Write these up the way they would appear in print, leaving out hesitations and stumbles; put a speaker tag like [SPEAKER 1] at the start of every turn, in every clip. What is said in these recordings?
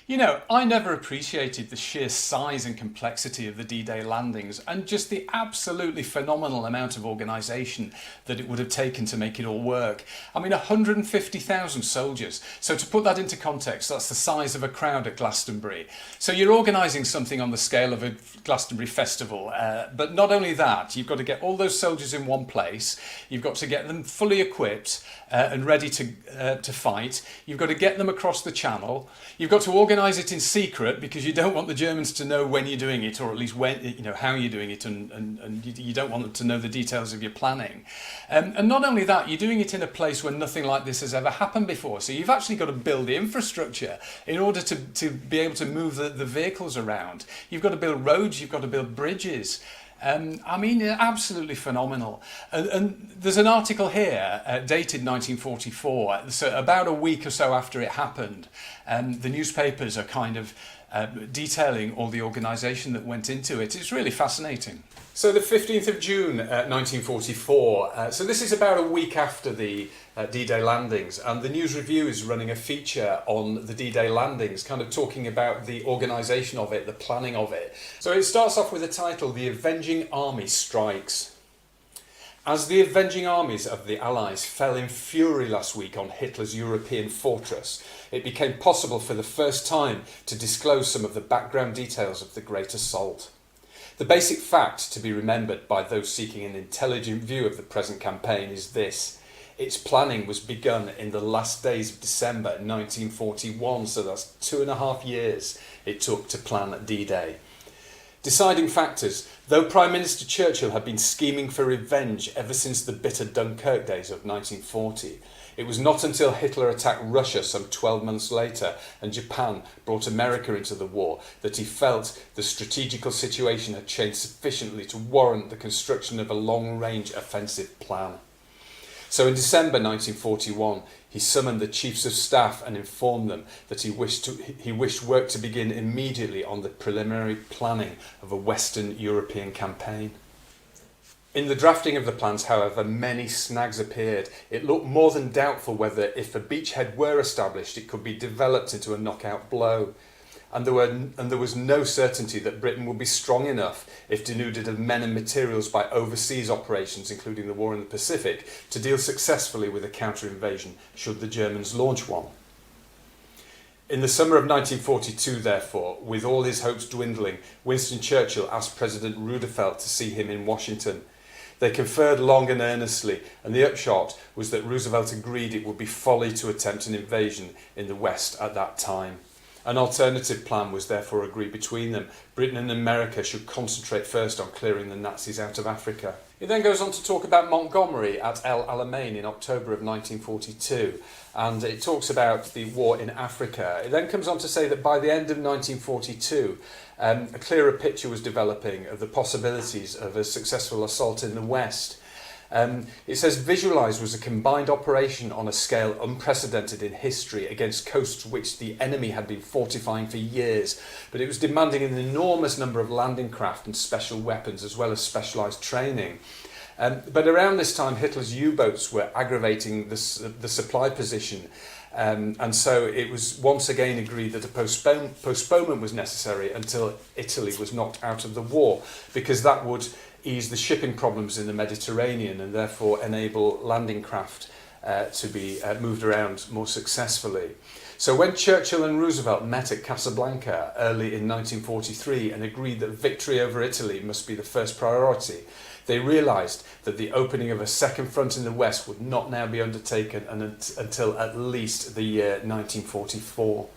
[SPEAKER 1] You know, I never appreciated the sheer size and complexity of the D-Day landings and just the absolutely phenomenal amount of organisation that it would have taken to make it all work. I mean, 150,000 soldiers. So to put that into context, that's the size of a crowd at Glastonbury. So you're organising something on the scale of a Glastonbury festival, but not only that, you've got to get all those soldiers in one place, you've got to get them fully equipped and ready to fight, you've got to get them across the channel, you've got to organise it in secret because you don't want the Germans to know when you're doing it, or at least when, you know, how you're doing it, and you don't want them to know the details of your planning. And not only that, you're doing it in a place where nothing like this has ever happened before. So you've actually got to build the infrastructure in order to be able to move the vehicles around. You've got to build roads, you've got to build bridges. I mean, absolutely phenomenal. And there's an article here dated 1944, so about a week or so after it happened. The newspapers are kind of detailing all the organisation that went into it. It's really fascinating. So the 15th of June 1944, so this is about a week after the D-Day landings, and the News Review is running a feature on the D-Day landings, kind of talking about the organisation of it, the planning of it. So it starts off with the title, "The Avenging Army Strikes." As the avenging armies of the Allies fell in fury last week on Hitler's European fortress, it became possible for the first time to disclose some of the background details of the Great Assault. The basic fact to be remembered by those seeking an intelligent view of the present campaign is this: its planning was begun in the last days of December 1941, so that's 2.5 years it took to plan D-Day. Deciding factors: though Prime Minister Churchill had been scheming for revenge ever since the bitter Dunkirk days of 1940, it was not until Hitler attacked Russia some 12 months later and Japan brought America into the war that he felt the strategical situation had changed sufficiently to warrant the construction of a long-range offensive plan. So in December 1941, he summoned the chiefs of staff and informed them that he wished work to begin immediately on the preliminary planning of a Western European campaign. In the drafting of the plans, however, many snags appeared. It looked more than doubtful whether, if a beachhead were established, it could be developed into a knockout blow. And there was no certainty that Britain would be strong enough, if denuded of men and materials by overseas operations, including the war in the Pacific, to deal successfully with a counter-invasion should the Germans launch one. In the summer of 1942, therefore, with all his hopes dwindling, Winston Churchill asked President Roosevelt to see him in Washington. They conferred long and earnestly, and the upshot was that Roosevelt agreed it would be folly to attempt an invasion in the West at that time. An alternative plan was therefore agreed between them. Britain and America should concentrate first on clearing the Nazis out of Africa. He then goes on to talk about Montgomery at El Alamein in October of 1942, and it talks about the war in Africa. It then comes on to say that by the end of 1942, a clearer picture was developing of the possibilities of a successful assault in the West. It says visualised was a combined operation on a scale unprecedented in history against coasts which the enemy had been fortifying for years, but it was demanding an enormous number of landing craft and special weapons as well as specialised training. But around this time Hitler's U-boats were aggravating the supply position, and so it was once again agreed that a postponement was necessary until Italy was knocked out of the war, because that would ease the shipping problems in the Mediterranean and therefore enable landing craft to be moved around more successfully. So when Churchill and Roosevelt met at Casablanca early in 1943 and agreed that victory over Italy must be the first priority, they realised that the opening of a second front in the West would not now be undertaken until at least the year 1944.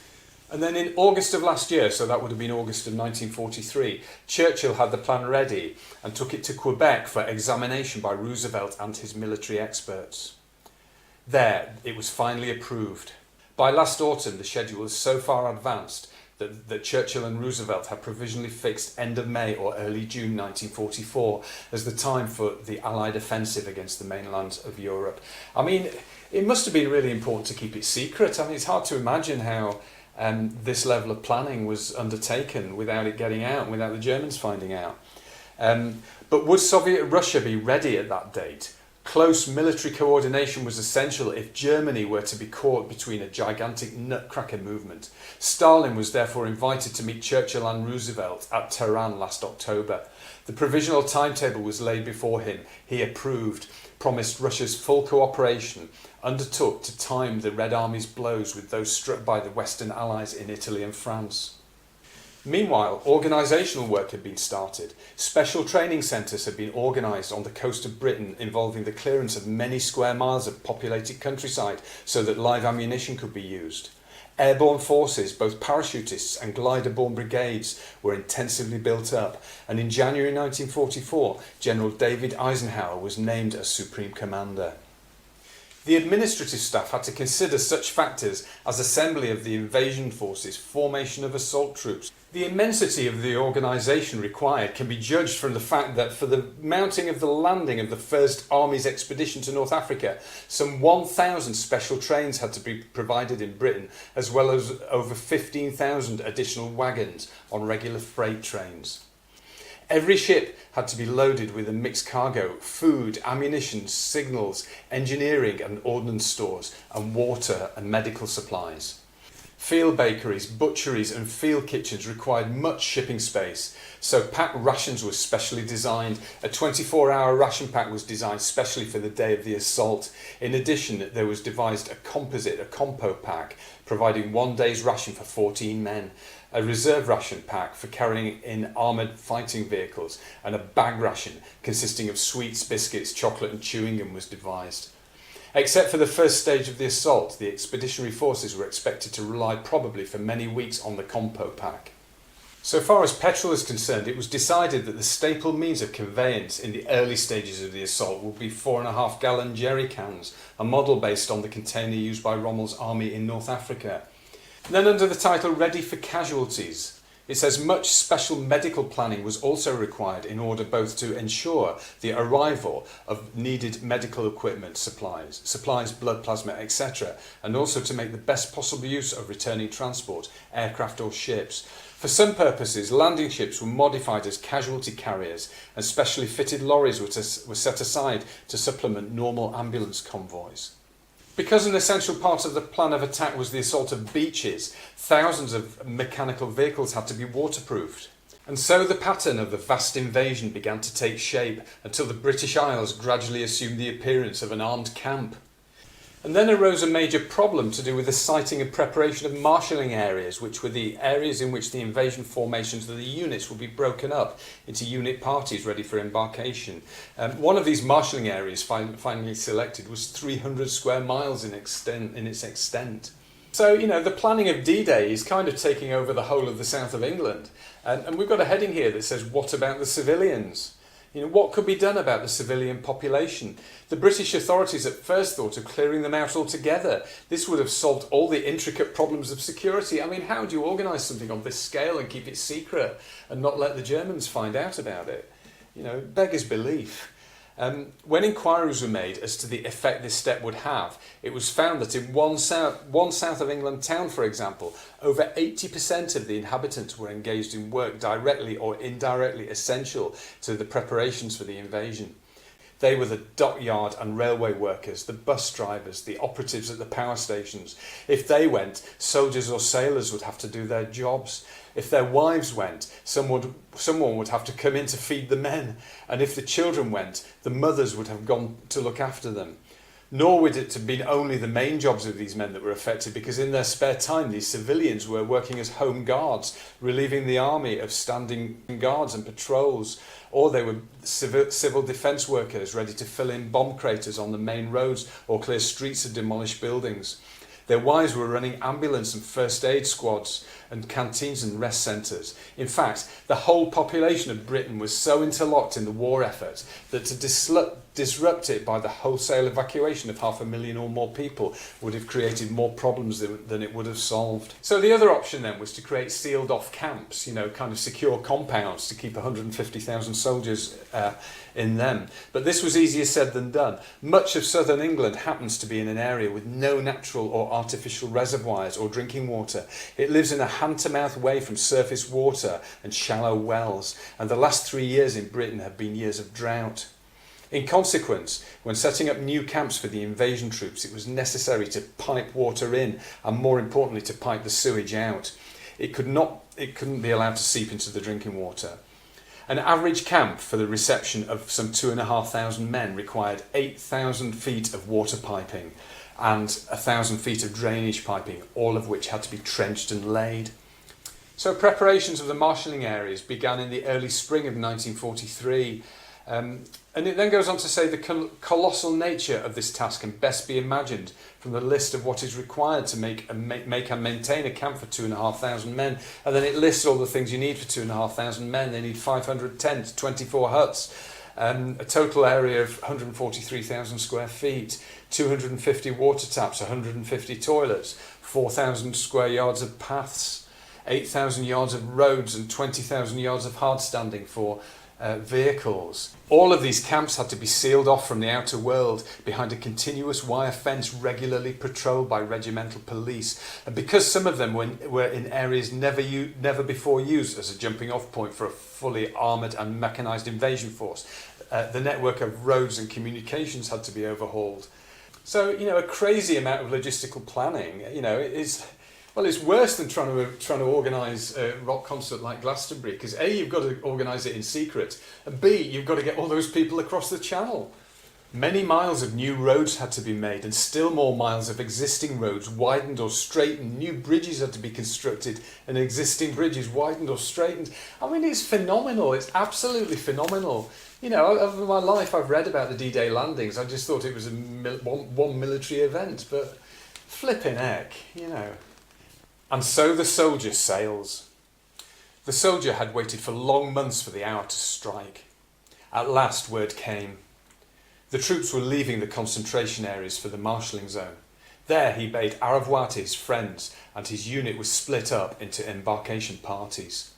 [SPEAKER 1] And then in August of last year, so that would have been August of 1943, Churchill had the plan ready and took it to Quebec for examination by Roosevelt and his military experts. There, it was finally approved. By last autumn, the schedule was so far advanced that Churchill and Roosevelt had provisionally fixed end of May or early June 1944 as the time for the Allied offensive against the mainland of Europe. I mean, it must have been really important to keep it secret. I mean, it's hard to imagine how this level of planning was undertaken without it getting out, without the Germans finding out. But would Soviet Russia be ready at that date? Close military coordination was essential if Germany were to be caught between a gigantic nutcracker movement. Stalin was therefore invited to meet Churchill and Roosevelt at Tehran last October. The provisional timetable was laid before him. He approved, promised Russia's full cooperation, undertook to time the Red Army's blows with those struck by the Western Allies in Italy and France. Meanwhile, organisational work had been started. Special training centres had been organised on the coast of Britain involving the clearance of many square miles of populated countryside so that live ammunition could be used. Airborne forces, both parachutists and glider-borne brigades, were intensively built up, and in January 1944, General David Eisenhower was named as Supreme Commander. The administrative staff had to consider such factors as assembly of the invasion forces, formation of assault troops. The immensity of the organisation required can be judged from the fact that for the mounting of the landing of the First Army's expedition to North Africa, some 1,000 special trains had to be provided in Britain, as well as over 15,000 additional wagons on regular freight trains. Every ship had to be loaded with a mixed cargo: food, ammunition, signals, engineering and ordnance stores, and water and medical supplies. Field bakeries, butcheries and field kitchens required much shipping space, so packed rations were specially designed. A 24-hour ration pack was designed specially for the day of the assault. In addition, there was devised a compo pack, providing 1 day's ration for 14 men, a reserve ration pack for carrying in armoured fighting vehicles, and a bag ration consisting of sweets, biscuits, chocolate and chewing gum was devised. Except for the first stage of the assault, the expeditionary forces were expected to rely probably for many weeks on the compo pack. So far as petrol is concerned, it was decided that the staple means of conveyance in the early stages of the assault would be 4.5-gallon jerry cans, a model based on the container used by Rommel's army in North Africa. Then under the title Ready for Casualties, it says much special medical planning was also required in order both to ensure the arrival of needed medical equipment, supplies, blood plasma, etc., and also to make the best possible use of returning transport, aircraft or ships. For some purposes, landing ships were modified as casualty carriers, and specially fitted lorries were set aside to supplement normal ambulance convoys. Because an essential part of the plan of attack was the assault of beaches, thousands of mechanical vehicles had to be waterproofed. And so the pattern of the vast invasion began to take shape until the British Isles gradually assumed the appearance of an armed camp. And then arose a major problem to do with the siting and preparation of marshalling areas, which were the areas in which the invasion formations of the units would be broken up into unit parties ready for embarkation. One of these marshalling areas finally selected was 300 square miles in its extent. So, the planning of D-Day is kind of taking over the whole of the south of England. And we've got a heading here that says, what about the civilians? What could be done about the civilian population? The British authorities at first thought of clearing them out altogether. This would have solved all the intricate problems of security. I mean, how do you organise something on this scale and keep it secret and not let the Germans find out about it? Beggars belief. When inquiries were made as to the effect this step would have, it was found that in one south of England town, for example, over 80% of the inhabitants were engaged in work directly or indirectly essential to the preparations for the invasion. They were the dockyard and railway workers, the bus drivers, the operatives at the power stations. If they went, soldiers or sailors would have to do their jobs. If their wives went, someone would have to come in to feed the men. And if the children went, the mothers would have gone to look after them. Nor would it have been only the main jobs of these men that were affected, because in their spare time these civilians were working as home guards, relieving the army of standing guards and patrols, or they were civil defence workers ready to fill in bomb craters on the main roads or clear streets of demolished buildings. Their wives were running ambulance and first aid squads and canteens and rest centres. In fact, the whole population of Britain was so interlocked in the war effort that to disrupt it by the wholesale evacuation of 500,000 or more people would have created more problems than it would have solved. So the other option then was to create sealed off camps, kind of secure compounds to keep 150,000 soldiers in them. But this was easier said than done. Much of southern England happens to be in an area with no natural or artificial reservoirs or drinking water. It lives in a hand-to-mouth way from surface water and shallow wells, and the last 3 years in Britain have been years of drought. In consequence, when setting up new camps for the invasion troops, it was necessary to pipe water in and, more importantly, to pipe the sewage out. It couldn't be allowed to seep into the drinking water. An average camp for the reception of some 2,500 men required 8,000 feet of water piping and 1,000 feet of drainage piping, all of which had to be trenched and laid. So preparations of the marshalling areas began in the early spring of 1943. And it then goes on to say the colossal nature of this task can best be imagined from the list of what is required to make and maintain a camp for 2,500 men. And then it lists all the things you need for 2,500 men. They need 500 tents, 24 huts, a total area of 143,000 square feet, 250 water taps, 150 toilets, 4,000 square yards of paths, 8,000 yards of roads and 20,000 yards of hardstanding for vehicles. All of these camps had to be sealed off from the outer world behind a continuous wire fence regularly patrolled by regimental police. And because some of them were in areas never before used as a jumping off point for a fully armoured and mechanised invasion force, the network of roads and communications had to be overhauled. So, a crazy amount of logistical planning, well, it's worse than trying to organise a rock concert like Glastonbury, because A, you've got to organise it in secret, and B, you've got to get all those people across the channel. Many miles of new roads had to be made, and still more miles of existing roads widened or straightened. New bridges had to be constructed, and existing bridges widened or straightened. I mean, it's phenomenal. It's absolutely phenomenal. Over my life, I've read about the D-Day landings. I just thought it was one military event, but flipping heck, And so the soldier sails. The soldier had waited for long months for the hour to strike. At last word came. The troops were leaving the concentration areas for the marshalling zone. There he bade au revoir to his friends, and his unit was split up into embarkation parties.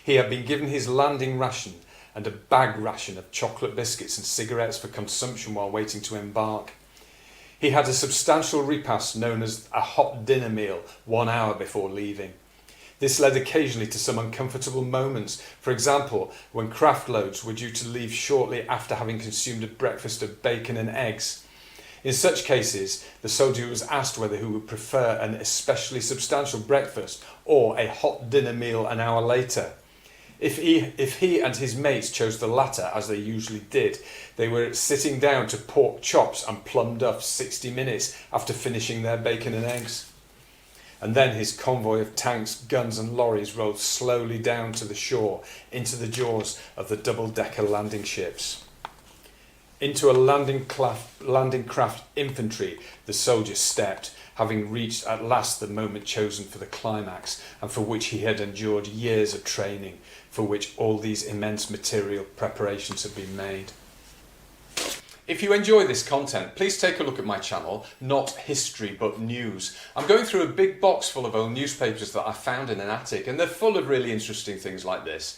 [SPEAKER 1] He had been given his landing ration and a bag ration of chocolate biscuits and cigarettes for consumption while waiting to embark. He had a substantial repast known as a hot dinner meal 1 hour before leaving. This led occasionally to some uncomfortable moments, for example, when craft loads were due to leave shortly after having consumed a breakfast of bacon and eggs. In such cases, the soldier was asked whether he would prefer an especially substantial breakfast or a hot dinner meal an hour later. If he and his mates chose the latter, as they usually did, they were sitting down to pork chops and plum duff 60 minutes after finishing their bacon and eggs. And then his convoy of tanks, guns and lorries rolled slowly down to the shore into the jaws of the double-decker landing ships. Into a landing craft infantry the soldier stepped, having reached at last the moment chosen for the climax, and for which he had endured years of training, for which all these immense material preparations had been made. If you enjoy this content, please take a look at my channel, Not History But News. I'm going through a big box full of old newspapers that I found in an attic, and they're full of really interesting things like this.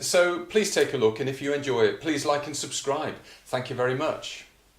[SPEAKER 1] So please take a look, and if you enjoy it, please like and subscribe. Thank you very much.